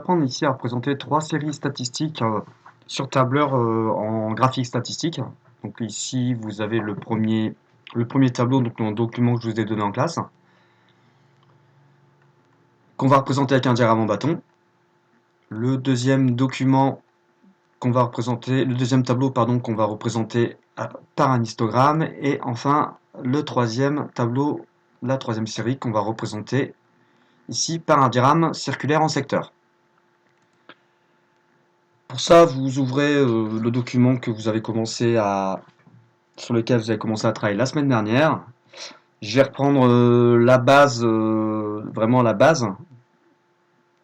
apprendre ici à représenter trois séries statistiques sur tableur en graphique statistique. Donc ici, vous avez le premier tableau, donc dans le document que je vous ai donné en classe, qu'on va représenter avec un diagramme en bâton. Le deuxième document qu'on va représenter, le deuxième tableau, pardon, qu'on va représenter par un histogramme. Et enfin, le troisième tableau, la troisième série qu'on va représenter ici par un diagramme circulaire en secteur. Pour ça, vous ouvrez le document que vous avez sur lequel vous avez commencé à travailler la semaine dernière. Je vais reprendre la base, vraiment la base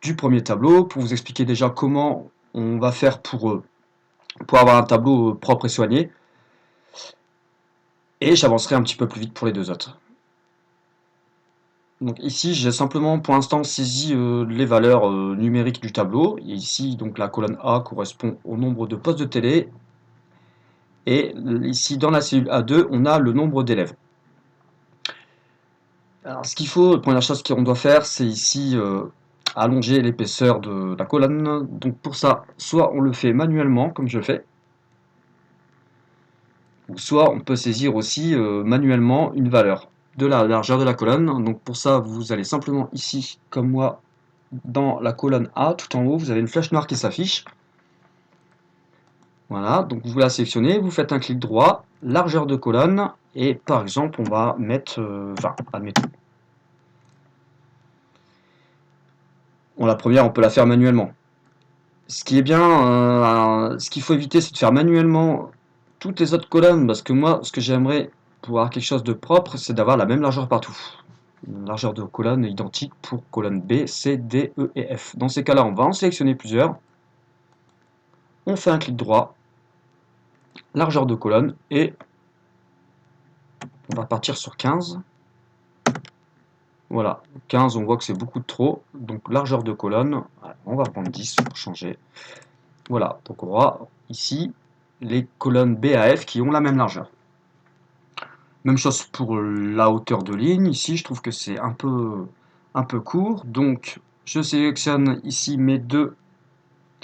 du premier tableau pour vous expliquer déjà comment on va faire pour avoir un tableau propre et soigné. Et j'avancerai un petit peu plus vite pour les deux autres. Donc ici, j'ai simplement pour l'instant saisi les valeurs numériques du tableau. Et ici, donc la colonne A correspond au nombre de postes de télé. Et ici, dans la cellule A2, on a le nombre d'élèves. Alors, ce qu'il faut, la première chose qu'on doit faire, c'est ici allonger l'épaisseur de la colonne. Donc pour ça, soit on le fait manuellement, comme je le fais, ou soit on peut saisir aussi manuellement une valeur de la largeur de la colonne. Donc pour ça, vous allez simplement ici, comme moi, dans la colonne A, tout en haut, vous avez une flèche noire qui s'affiche. Voilà, donc vous la sélectionnez, vous faites un clic droit, largeur de colonne, et par exemple, on va mettre 20, admettons. Bon, la première, on peut la faire manuellement. Ce qui est bien, ce qu'il faut éviter, c'est de faire manuellement toutes les autres colonnes, parce que moi, ce que j'aimerais pour avoir quelque chose de propre, c'est d'avoir la même largeur partout. Une largeur de colonne identique pour colonne B, C, D, E et F. Dans ces cas-là, on va en sélectionner plusieurs. On fait un clic droit, largeur de colonne, et on va partir sur 15. Voilà, 15, on voit que c'est beaucoup de trop. Donc largeur de colonne, on va prendre 10 pour changer. Voilà, donc on aura ici les colonnes B à F qui ont la même largeur. Même chose pour la hauteur de ligne. Ici, je trouve que c'est un peu court. Donc, je sélectionne ici mes deux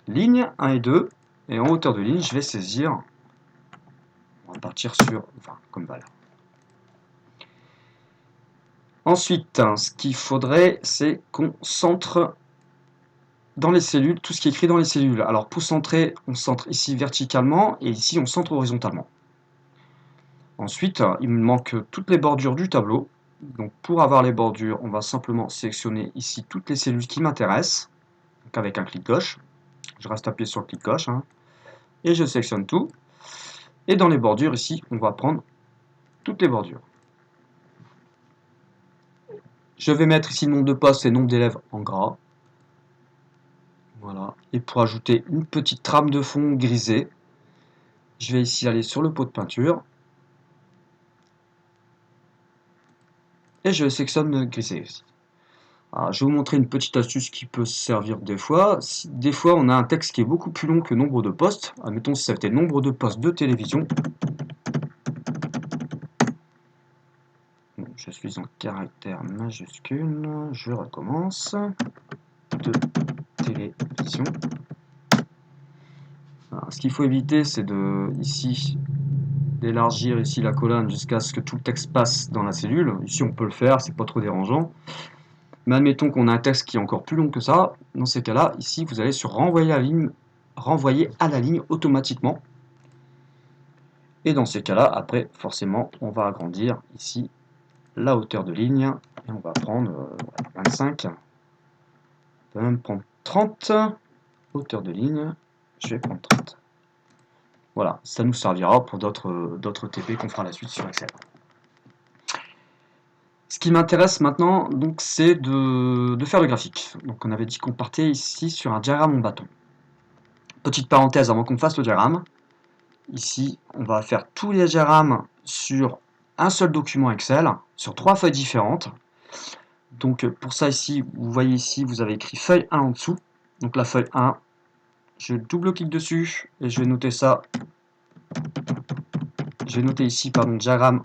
lignes, 1 et 2. Et en hauteur de ligne, je vais saisir. On va partir sur 20 comme valeur. Ensuite, ce qu'il faudrait, c'est qu'on centre dans les cellules, tout ce qui est écrit dans les cellules. Alors, pour centrer, on centre ici verticalement et ici, on centre horizontalement. Ensuite, il me manque toutes les bordures du tableau. Donc pour avoir les bordures, on va simplement sélectionner ici toutes les cellules qui m'intéressent, donc avec un clic gauche. Je reste appuyé sur le clic gauche, et je sélectionne tout. Et dans les bordures ici, on va prendre toutes les bordures. Je vais mettre ici le nombre de postes et le nombre d'élèves en gras. Voilà. Et pour ajouter une petite trame de fond grisée, je vais ici aller sur le pot de peinture. Et je sélectionne grisé aussi. Alors, je vais vous montrer une petite astuce qui peut servir des fois. Des fois, on a un texte qui est beaucoup plus long que nombre de postes. Admettons si c'était nombre de postes de télévision. Je suis en caractère majuscule. Je recommence. De télévision. Alors, ce qu'il faut éviter, c'est d'élargir ici la colonne jusqu'à ce que tout le texte passe dans la cellule. Ici, on peut le faire, c'est pas trop dérangeant. Mais admettons qu'on a un texte qui est encore plus long que ça. Dans ces cas-là, ici, vous allez sur renvoyer à la ligne automatiquement. Et dans ces cas-là, après, forcément, on va agrandir ici la hauteur de ligne. Et on va prendre 25. On peut même prendre 30. Hauteur de ligne, je vais prendre 30. Voilà, ça nous servira pour d'autres TP qu'on fera la suite sur Excel. Ce qui m'intéresse maintenant, donc, c'est de faire le graphique. Donc on avait dit qu'on partait ici sur un diagramme en bâton. Petite parenthèse avant qu'on fasse le diagramme. Ici, on va faire tous les diagrammes sur un seul document Excel, sur 3 feuilles différentes. Donc pour ça ici, vous voyez ici, vous avez écrit feuille 1 en dessous. Donc la feuille 1, je double-clique dessus et je vais noter ça. Je vais noter ici, pardon, diagramme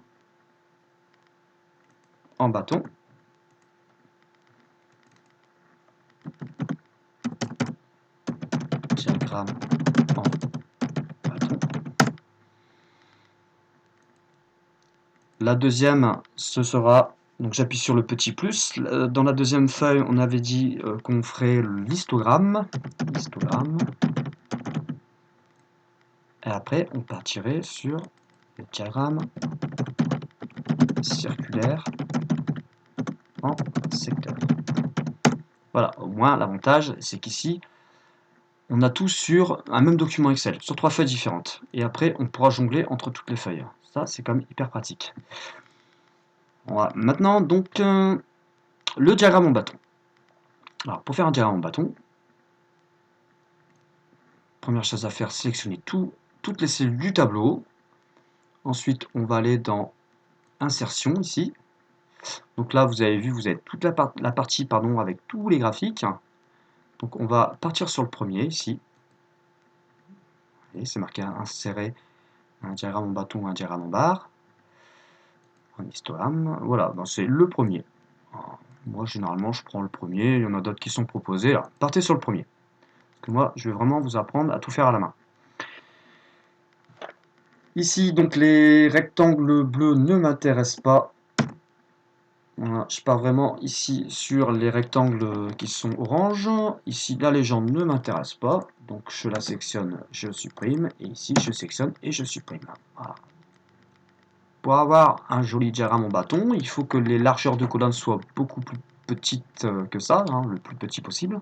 en bâton. diagramme en bâton. La deuxième, ce sera, donc j'appuie sur le petit plus. Dans la deuxième feuille, on avait dit qu'on ferait l'histogramme. Et après, on partirait sur le diagramme circulaire en secteur. Voilà, au moins l'avantage, c'est qu'ici, on a tout sur un même document Excel, sur 3 feuilles différentes. Et après, on pourra jongler entre toutes les feuilles. Ça, c'est quand même hyper pratique. Voilà. Maintenant, donc, le diagramme en bâton. Alors, pour faire un diagramme en bâton, première chose à faire, sélectionner toutes les cellules du tableau. Ensuite, on va aller dans Insertion, ici. Donc là, vous avez vu, vous avez toute la partie avec tous les graphiques. Donc on va partir sur le premier, ici. C'est marqué insérer un diagramme en bâton ou un diagramme en barre. Un histogramme. Voilà, ben c'est le premier. Alors, moi, généralement, je prends le premier. Il y en a d'autres qui sont proposés. Alors, partez sur le premier. Parce que moi, je vais vraiment vous apprendre à tout faire à la main. Ici, donc, les rectangles bleus ne m'intéressent pas. Voilà, je pars vraiment ici sur les rectangles qui sont orange. Ici, la légende ne m'intéresse pas. Donc, je la sélectionne, je supprime. Et ici, je sélectionne et je supprime. Voilà. Pour avoir un joli diagramme en bâton, il faut que les largeurs de colonnes soient beaucoup plus petites que ça, le plus petit possible.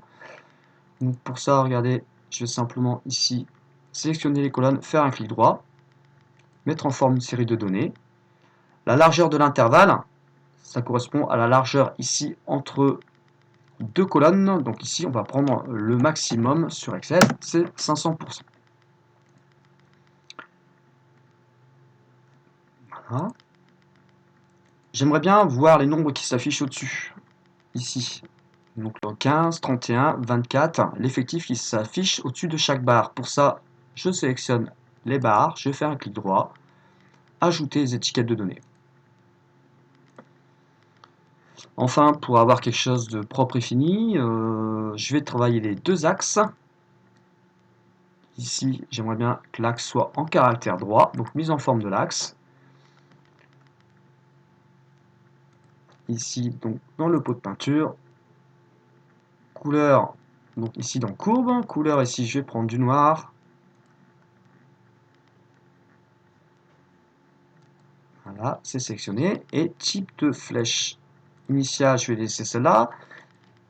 Donc, pour ça, regardez, je vais simplement ici sélectionner les colonnes, faire un clic droit, mettre en forme une série de données. La largeur de l'intervalle, ça correspond à la largeur ici entre deux colonnes. Donc ici, on va prendre le maximum sur Excel, c'est 500%. Voilà. J'aimerais bien voir les nombres qui s'affichent au-dessus, ici. Donc 15, 31, 24, l'effectif qui s'affiche au-dessus de chaque barre. Pour ça, je sélectionne les barres, je fais un clic droit, ajouter les étiquettes de données. Enfin, pour avoir quelque chose de propre et fini, je vais travailler les deux axes. Ici, j'aimerais bien que l'axe soit en caractère droit, donc mise en forme de l'axe. Ici, donc dans le pot de peinture, couleur, donc ici dans courbe, couleur ici, je vais prendre du noir. Voilà, c'est sélectionné. Et type de flèche initiale, je vais laisser celle-là.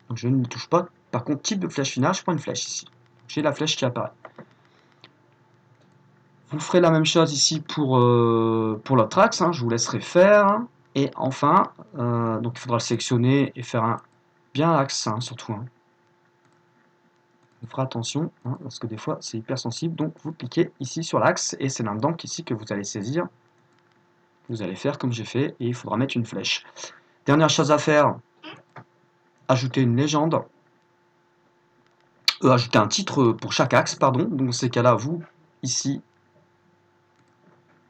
Donc je ne touche pas. Par contre, type de flèche finale, je prends une flèche ici. J'ai la flèche qui apparaît. Vous ferez la même chose ici pour l'autre axe, je vous laisserai faire. Et enfin, donc il faudra le sélectionner et faire bien l'axe, surtout. On fera attention, parce que des fois c'est hyper sensible. Donc vous cliquez ici sur l'axe et c'est là-dedans ici que vous allez saisir. Vous allez faire comme j'ai fait et il faudra mettre une flèche. Dernière chose à faire, ajouter une légende. Ajouter un titre pour chaque axe, pardon. Donc dans ces cas-là, vous, ici,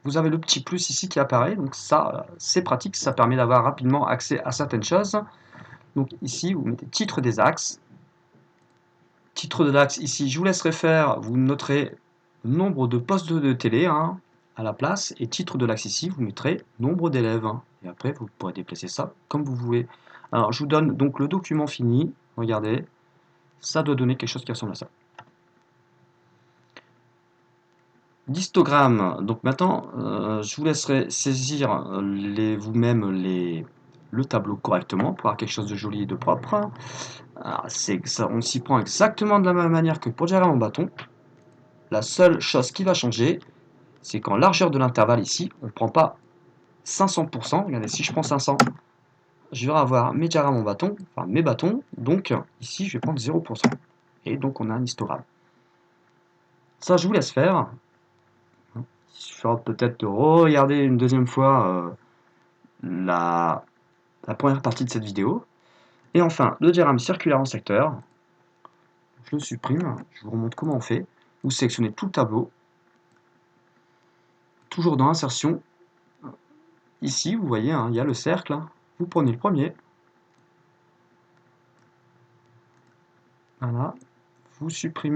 vous avez le petit plus ici qui apparaît. Donc ça, c'est pratique, ça permet d'avoir rapidement accès à certaines choses. Donc ici, vous mettez titre des axes. Titre de l'axe, ici, je vous laisserai faire. Vous noterez nombre de postes de télé à la place. Et titre de l'axe ici, vous mettrez nombre d'élèves. Et après, vous pourrez déplacer ça comme vous voulez. Alors, je vous donne donc le document fini. Regardez, ça doit donner quelque chose qui ressemble à ça. L'histogramme, donc maintenant, je vous laisserai saisir vous-même le tableau correctement pour avoir quelque chose de joli et de propre. Alors, on s'y prend exactement de la même manière que pour le diagramme en bâton. La seule chose qui va changer, c'est qu'en largeur de l'intervalle ici, on ne prend pas 500%. Regardez, si je prends 500, je vais avoir mes diagrammes en bâton, enfin mes bâtons. Donc ici, je vais prendre 0%. Et donc on a un histogramme. Ça, je vous laisse faire. Il suffira peut-être de regarder une deuxième fois la première partie de cette vidéo. Et enfin, le diagramme circulaire en secteur. Je le supprime, je vous remontre comment on fait. Vous sélectionnez tout le tableau. Toujours dans Insertion. Ici, vous voyez, il y a le cercle. Vous prenez le premier. Voilà. Vous supprimez